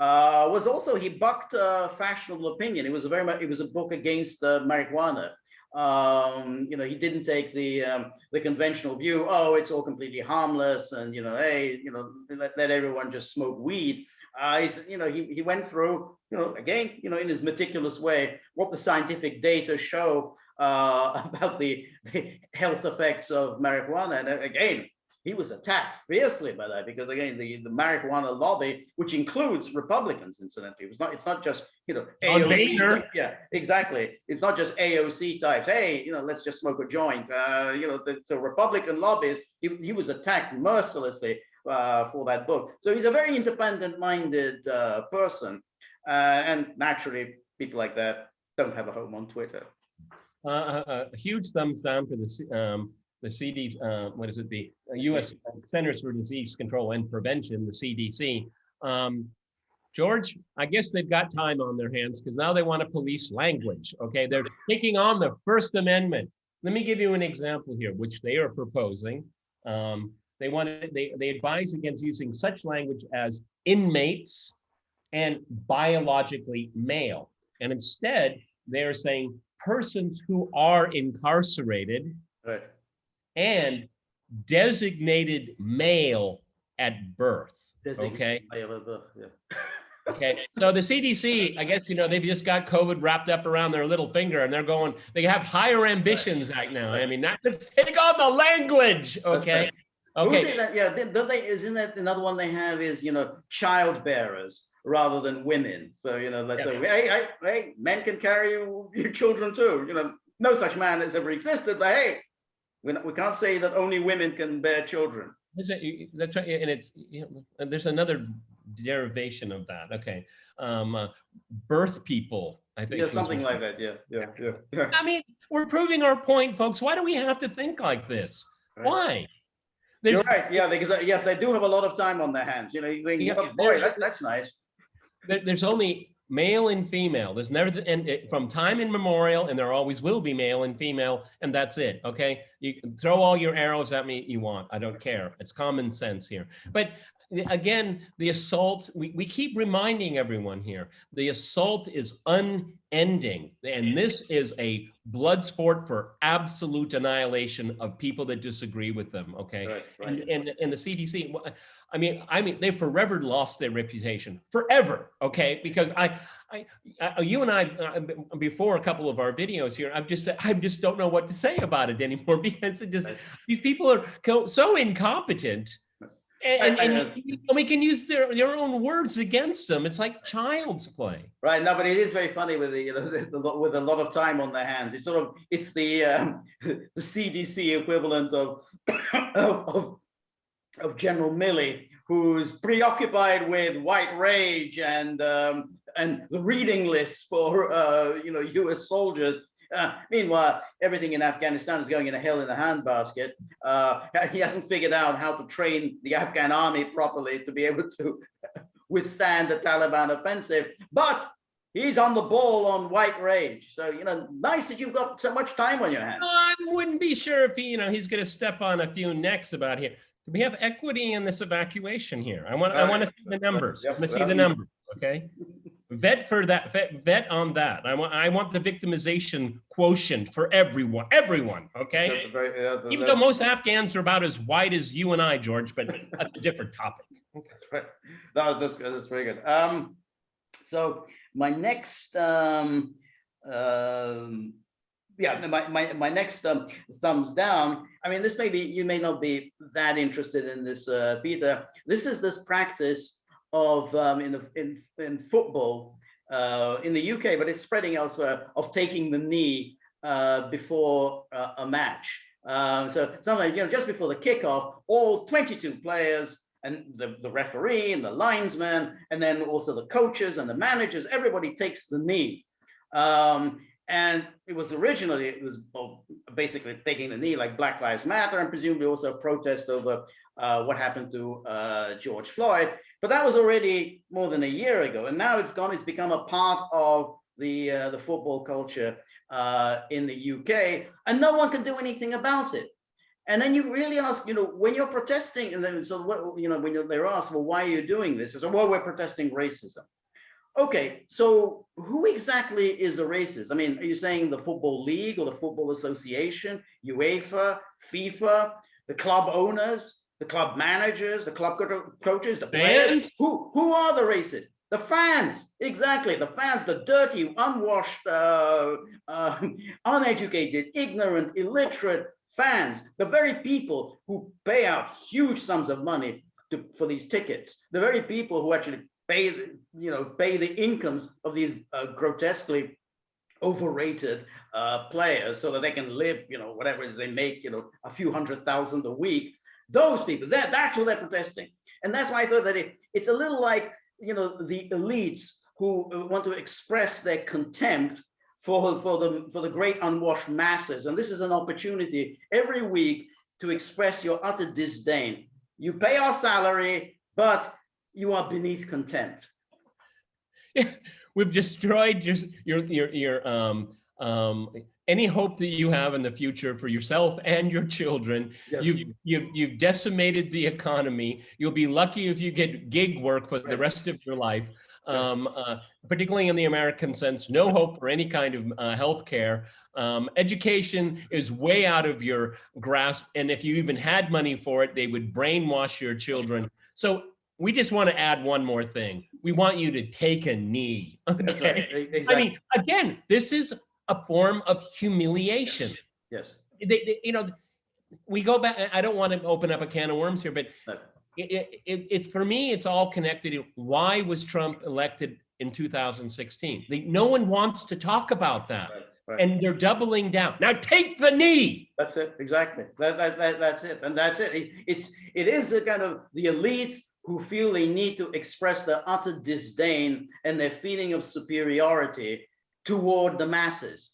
was also, he bucked fashionable opinion. It was a book against marijuana. He didn't take the conventional view. Oh, it's all completely harmless, and hey, let everyone just smoke weed. He went through, again, in his meticulous way, what the scientific data show about the health effects of marijuana. And again, he was attacked fiercely by that, because again, the marijuana lobby, which includes Republicans, incidentally, it's not just AOC. Yeah, exactly. It's not just AOC types. Hey, let's just smoke a joint. So Republican lobbies. He was attacked mercilessly for that book. So he's a very independent-minded person, and naturally, people like that don't have a home on Twitter.
A huge thumbs down for the CDC, the U.S. Centers for Disease Control and Prevention, the CDC. George, I guess they've got time on their hands, because now they want to police language. Okay, they're taking on the First Amendment. Let me give you an example here, which they are proposing. They advise against using such language as inmates and biologically male, and instead they're saying persons who are incarcerated.
Right.
And designated male at birth. Okay.
Male at birth, yeah.
Okay. So the CDC, I guess, they've just got COVID wrapped up around their little finger, and they have higher ambitions right now. I mean, let's take on the language. Okay. Okay.
That, yeah. Isn't that another one they have is, child bearers rather than women. So, let's say, hey, men can carry your children too. No such man has ever existed, but hey, we can't say that only women can bear children.
That's right, and it's there's another derivation of that. Okay, birth people. I think.
Yeah, something like that. Yeah.
I mean, we're proving our point, folks. Why do we have to think like this? Right. Why?
You're right. Yeah, because yes, they do have a lot of time on their hands. Boy, that's nice.
There's only male and female. There's never, from time immemorial, and there always will be male and female, and that's it. Okay, you can throw all your arrows at me you want. I don't care. It's common sense here. But again, the assault. We keep reminding everyone here. The assault is unending, and this is a blood sport for absolute annihilation of people that disagree with them. Okay, right. And the CDC. I mean, they've forever lost their reputation, forever. Okay, because you and I, before a couple of our videos here, I just don't know what to say about it anymore, because these people are so incompetent, and we can use their own words against them. It's like child's play. Right.
No, but it is very funny with with a lot of time on their hands. It's the CDC equivalent of General Milley, who's preoccupied with white rage and and the reading list for US soldiers. Meanwhile, everything in Afghanistan is going in a hell in a handbasket. He hasn't figured out how to train the Afghan army properly to be able to withstand the Taliban offensive, but he's on the ball on white rage. So, nice that you've got so much time on your hands.
I wouldn't be sure if he's going to step on a few necks about here. Do we have equity in this evacuation here? I want to see the numbers. I want to see the numbers. Okay. Vet for that. Vet on that. I want the victimization quotient for everyone. Okay. Even though most Afghans are about as white as you and I, George, but that's a different topic. Okay.
No, that's very good. So my next, my next thumbs down. I mean, this you may not be that interested in this, Peter. This is this practice of in football in the UK, but it's spreading elsewhere, of taking the knee before a match. So something, just before the kickoff, all 22 players and the referee and the linesman, and then also the coaches and the managers, everybody takes the knee. And it was basically taking the knee like Black Lives Matter, and presumably also a protest over what happened to George Floyd. But that was already more than a year ago, and now it's become a part of the football culture in the UK, and no one can do anything about it. And then you really ask, when you're protesting, and then so what, when they're asked, well, why are you doing this? It's well, we're protesting racism. Okay, so who exactly is the racist? I mean, are you saying the Football League or the Football Association, UEFA, FIFA, the club owners, the club managers, the club coaches, the players? Who are the racists? The fans, exactly. The fans, the dirty, unwashed, uneducated, ignorant, illiterate fans, the very people who pay out huge sums of money for these tickets, the very people who actually pay the incomes of these grotesquely overrated players so that they can live, whatever it is they make, a few $100,000 a week. Those people, that's what they're protesting. And that's why I thought that it's a little like, the elites who want to express their contempt for the great unwashed masses. And this is an opportunity every week to express your utter disdain. You pay our salary, but you are beneath contempt.
Yeah, we've destroyed your any hope that you have in the future for yourself and your children. Yes. You've decimated the economy. You'll be lucky if you get gig work for the rest of your life. Particularly in the American sense, no hope for any kind of health care. Education is way out of your grasp. And if you even had money for it, they would brainwash your children. So we just want to add one more thing. We want you to take a knee. Okay. Right. Exactly. I mean, again, this is a form of humiliation.
Yes.
We go back. I don't want to open up a can of worms here, but it for me, it's all connected to why was Trump elected in 2016? No one wants to talk about that. Right. And they're doubling down. Now take the knee.
That's it. Exactly. That's it. And that's it. It is a kind of the elites who feel they need to express their utter disdain and their feeling of superiority toward the masses.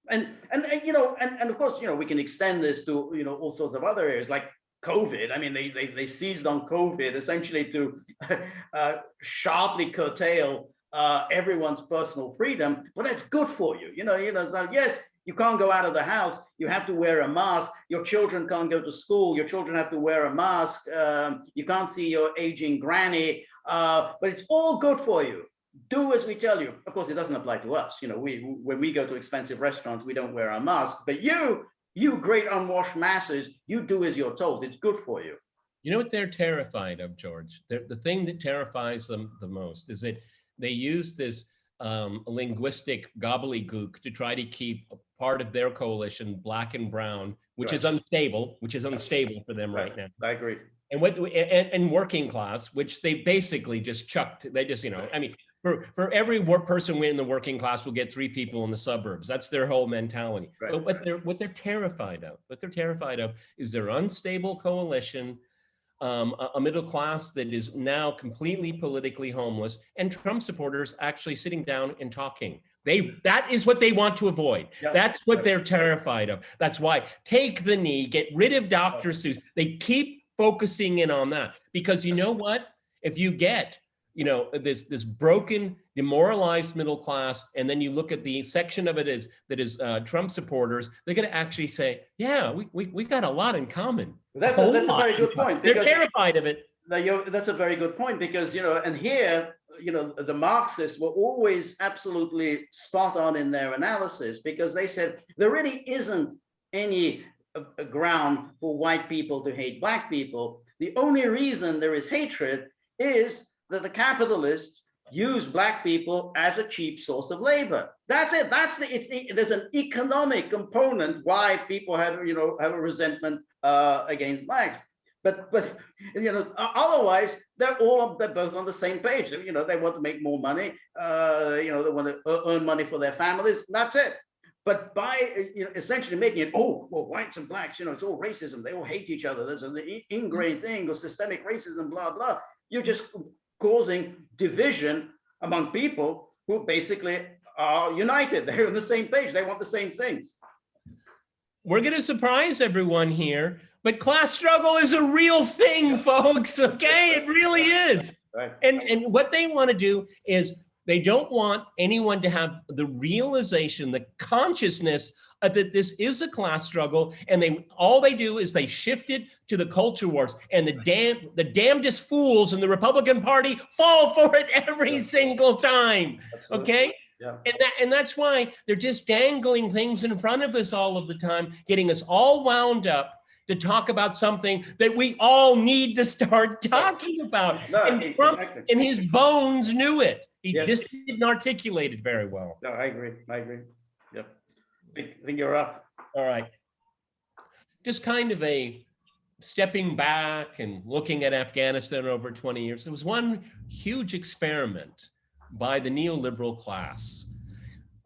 And of course, we can extend this to, all sorts of other areas like COVID. I mean, they seized on COVID essentially to sharply curtail everyone's personal freedom, but that's good for you. So yes, you can't go out of the house. You have to wear a mask. Your children can't go to school. Your children have to wear a mask. You can't see your aging granny, but it's all good for you. Do as we tell you. Of course, it doesn't apply to us. When we go to expensive restaurants, we don't wear our mask, but you great unwashed masses, you do as you're told. It's good for you.
You know what they're terrified of, George? The thing that terrifies them the most is that they use this linguistic gobbledygook to try to keep a part of their coalition black and brown, which is unstable, for them right now.
I agree.
And working class, which they basically just chucked. They just, I mean, for every person in the working class, we'll get 3 people in the suburbs. That's their whole mentality. Right. But what they're terrified of is their unstable coalition a middle class that is now completely politically homeless, and Trump supporters actually sitting down and talking. That is what they want to avoid.
Yeah.
That's what they're terrified of. That's why take the knee, get rid of Dr. Seuss. They keep focusing in on that because you know what? If you get, this broken, demoralized middle class, and then you look at the section of it that is Trump supporters, they're going to actually say, yeah, we got a lot in common.
That's a very good point.
They're terrified of it.
That's a very good point because, and here, the Marxists were always absolutely spot on in their analysis because they said there really isn't any ground for white people to hate black people. The only reason there is hatred is that the capitalists use black people as a cheap source of labor. That's it. There's an economic component why people have a resentment against blacks. But otherwise they're both on the same page. They want to make more money. They want to earn money for their families. That's it. But by essentially making it, whites and blacks, it's all racism. They all hate each other. There's an ingrained thing of systemic racism, blah blah. You're just causing division among people who basically are united. They're on the same page. They want the same things.
We're going to surprise everyone here, but class struggle is a real thing, folks. Okay, it really is.
Right.
And what they want to do is they don't want anyone to have the realization, the consciousness that this is a class struggle, and all they do is they shift it to the culture wars, and the damnedest fools in the Republican Party fall for it every single time.
Absolutely.
Okay.
Yeah.
And that's why they're just dangling things in front of us all of the time, getting us all wound up to talk about something that we all need to start talking about.
No,
and Trump,
exactly.
in his bones, knew it. He
Yes.
just didn't articulate it very well.
No, I agree. Yep. I think you're up.
All right. Just kind of a stepping back and looking at Afghanistan over 20 years. There was one huge experiment by the neoliberal class.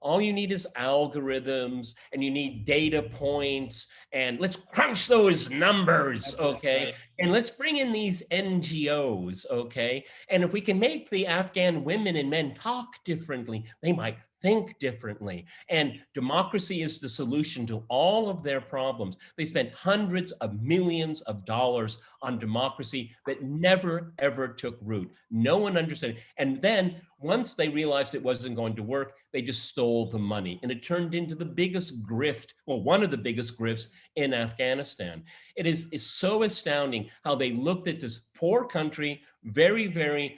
All you need is algorithms, and you need data points, and let's crunch those numbers, okay? And let's bring in these NGOs, okay? And if we can make the Afghan women and men talk differently, they might think differently. And democracy is the solution to all of their problems. They spent hundreds of millions of dollars on democracy that never, ever took root. No one understood it. And then once they realized it wasn't going to work, they just stole the money. And it turned into the biggest grift, well, one of the biggest grifts in Afghanistan. It is so astounding how they looked at this poor country, very, very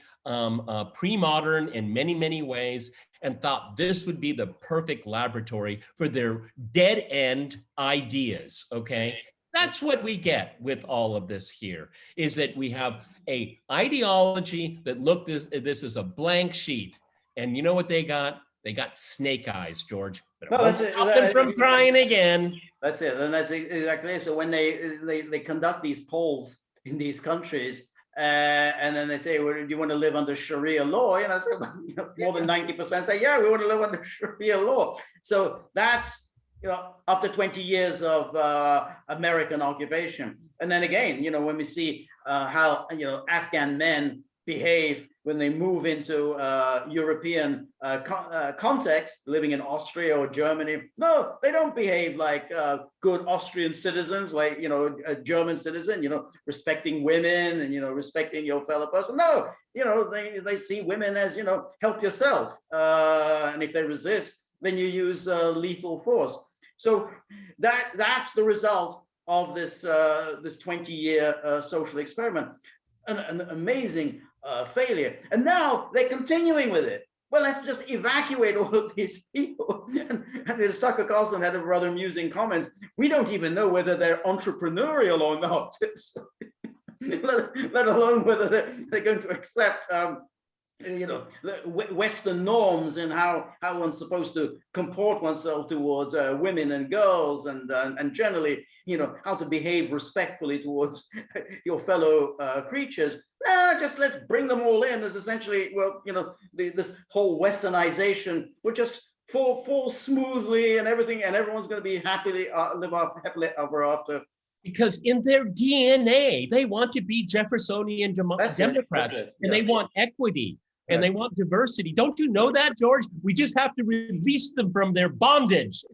pre-modern in many, many ways, and thought this would be the perfect laboratory for their dead-end ideas, okay? That's what we get with all of this here, is that we have a ideology that looked at this as a blank sheet. And you know what they got? They got snake eyes, George. But it won't stop them from trying again.
That's it. And that's exactly it. So when they conduct these polls in these countries, and then they say, well, do you want to live under Sharia law? And I say, more than 90% say, yeah, we want to live under Sharia law. So that's, after 20 years of American occupation. And then again, when we see how, Afghan men behave when they move into European context, living in Austria or Germany. No, they don't behave like good Austrian citizens, like, a German citizen, respecting women and, respecting your fellow person. No, they see women as, help yourself. And if they resist, then you use lethal force. So that's the result of this 20-year social experiment. An amazing failure. And now they're continuing with it. Well, let's just evacuate all of these people. And as Tucker Carlson had a rather amusing comment, we don't even know whether they're entrepreneurial or not, let alone whether they're going to accept Western norms and how one's supposed to comport oneself towards women and girls, and generally, how to behave respectfully towards your fellow creatures. Just let's bring them all in. As essentially, this whole Westernization will just fall smoothly, and everything, and everyone's going to be live happily ever after.
Because in their DNA, they want to be Jeffersonian Democrats, and they want equity, and they want diversity. Don't you know that, George? We just have to release them from their bondage.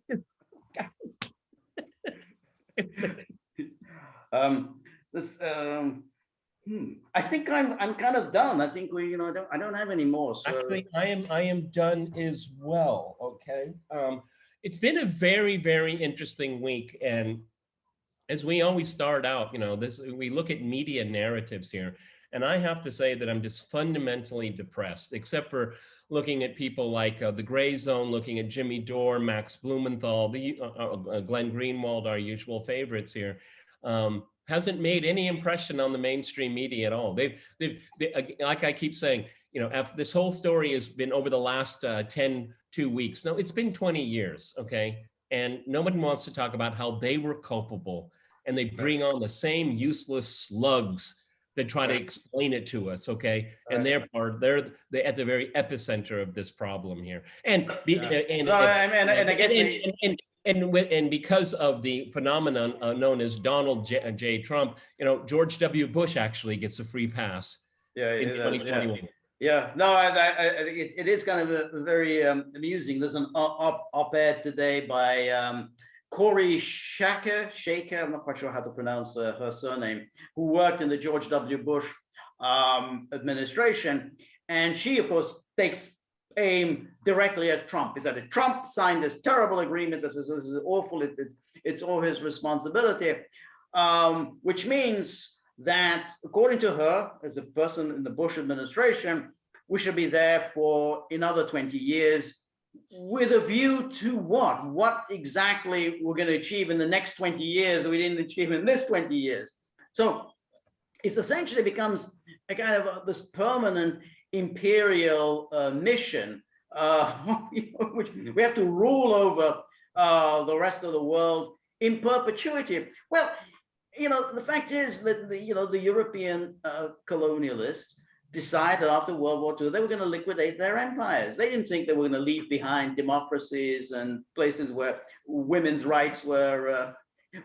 I think I'm kind of done. I think I don't have any more. So.
Actually, I am done as well. Okay. It's been a very, very interesting week, and as we always start out, we look at media narratives here, and I have to say that I'm just fundamentally depressed, except for looking at people like the Gray Zone, looking at Jimmy Dore, Max Blumenthal, Glenn Greenwald, our usual favorites here. Hasn't made any impression on the mainstream media at all. They like I keep saying, after this whole story has been over the last 2 weeks. No, it's been 20 years, okay? And no one wants to talk about how they were culpable, and they bring on the same useless slugs that try to explain it to us, okay? And they're at the very epicenter of this problem here. And because of the phenomenon known as Donald J. Trump, George W. Bush actually gets a free pass in 2021.
Yeah, no, it is kind of very amusing. There's an op-ed today by Corey Shaker, I'm not quite sure how to pronounce her surname, who worked in the George W. Bush administration. And she, of course, takes aim directly at Trump. Is that Trump signed this terrible agreement, this is awful, it's all his responsibility, which means that, according to her, as a person in the Bush administration, we should be there for another 20 years with a view to what? What exactly we're going to achieve in the next 20 years that we didn't achieve in this 20 years. So it essentially becomes a kind of this permanent imperial mission, which we have to rule over the rest of the world in perpetuity. Well, the fact is that the European colonialists decided after World War II they were going to liquidate their empires. They didn't think they were going to leave behind democracies and places where women's rights were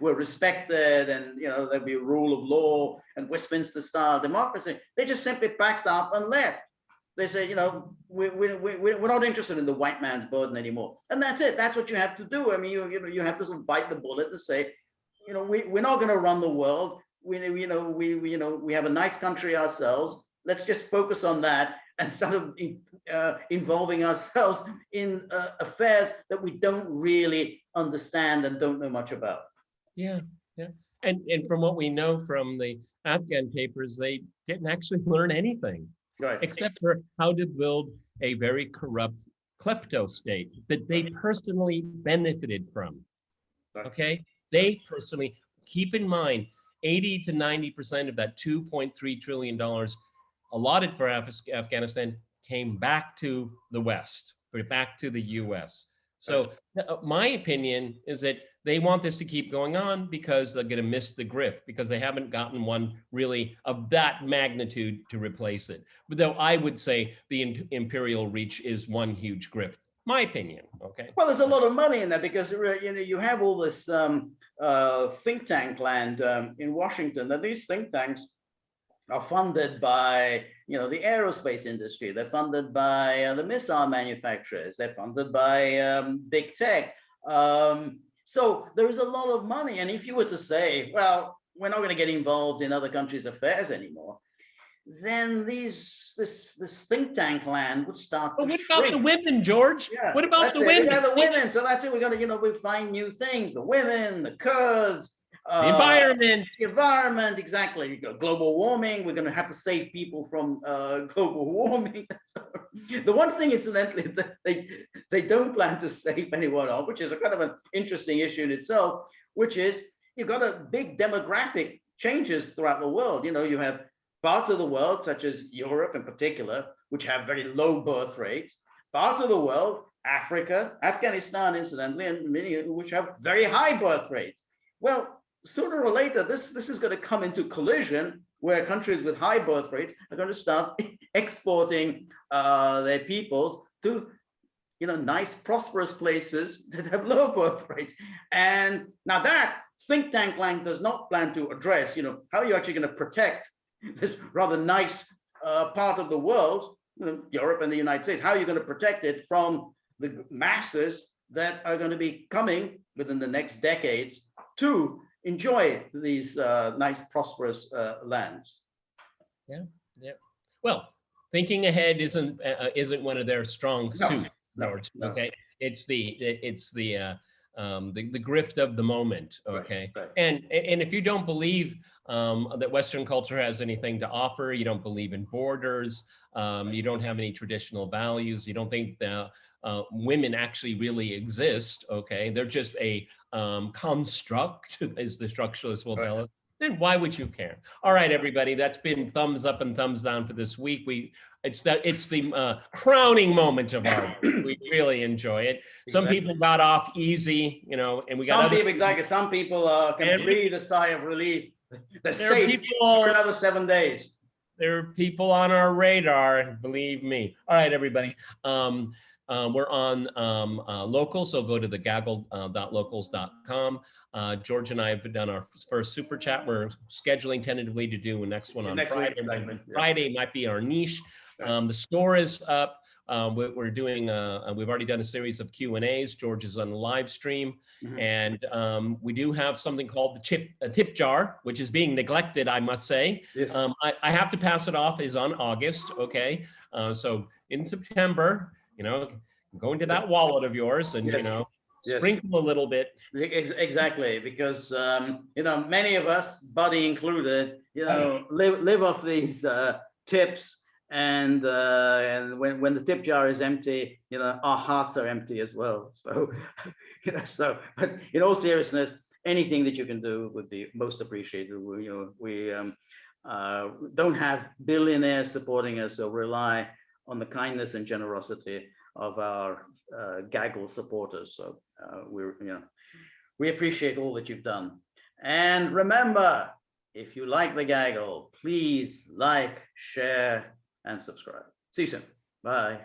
respected, and there'd be a rule of law and Westminster style democracy. They just simply packed up and left. They say, we're not interested in the white man's burden anymore, and that's it. That's what you have to do. I mean, you have to sort of bite the bullet to say, we're not going to run the world. We have a nice country ourselves. Let's just focus on that and start involving ourselves in affairs that we don't really understand and don't know much about.
Yeah. And from what we know from the Afghan papers, they didn't actually learn anything, right, except for how to build a very corrupt klepto state that they personally benefited from. Okay, they personally, keep in mind, 80 to 90% of that $2.3 trillion allotted for Afghanistan came back to the West, back to the US. So my opinion is that they want this to keep going on because they're going to miss the grift, because they haven't gotten one really of that magnitude to replace it. But though I would say the imperial reach is one huge grift. My opinion, okay?
Well, there's a lot of money in that because you have all this think tank land in Washington, and these think tanks are funded by the aerospace industry. They're funded by the missile manufacturers. They're funded by big tech. So there is a lot of money. And if you were to say, well, we're not going to get involved in other countries' affairs anymore, then this think tank land would start to shrink.
What about the women, George?
Yeah,
what about the women?
Yeah, the women. So that's it. We're going to, we find new things. The women, the Kurds,
the
environment, exactly. Global warming. We're going to have to save people from global warming. The one thing, incidentally, that they don't plan to save anyone on, which is a kind of an interesting issue in itself, which is you've got a big demographic changes throughout the world. You have parts of the world, such as Europe in particular, which have very low birth rates. Parts of the world, Africa, Afghanistan, incidentally, and many which have very high birth rates. Well, sooner or later, this is going to come into collision, where countries with high birth rates are going to start exporting their peoples to nice, prosperous places that have low birth rates. And now that think tank land does not plan to address, how are you actually going to protect this rather nice part of the world, Europe and the United States? How are you going to protect it from the masses that are going to be coming within the next decades to enjoy these nice, prosperous lands?
Yeah, yeah. Well, thinking ahead isn't one of their strong suits, George.
No.
Okay, it's the grift of the moment. Okay,
right.
And if you don't believe that Western culture has anything to offer, you don't believe in borders, you don't have any traditional values, you don't think that women actually really exist. Okay, they're just a construct, as the structuralists will tell us. Then why would you care? All right, everybody, that's been thumbs up and thumbs down for this week. It's the crowning moment of our week. We really enjoy it. Some people got off easy, and we got
some people, exactly. Some people can breathe a sigh of relief. They're safe for another 7 days.
There are people on our radar, believe me. All right, everybody. We're on local, so go to thegaggle.locals.com. George and I have done our first super chat. We're scheduling tentatively to do a next one on Friday. Friday might be our niche. The store is up. We're doing, we've already done a series of Q&As. George is on the live stream. And we do have something called the tip jar, which is being neglected, I must say.
Yes.
I have to pass it off, is on August, okay? So in September, go into that wallet of yours and, sprinkle a little bit.
Exactly, because, many of us, Buddy included, live off these tips. And when the tip jar is empty, our hearts are empty as well. So, but in all seriousness, anything that you can do would be most appreciated. We don't have billionaires supporting us, so rely on the kindness and generosity of our Gaggle supporters. So we appreciate all that you've done. And remember, if you like the Gaggle, please like, share, and subscribe. See you soon. Bye.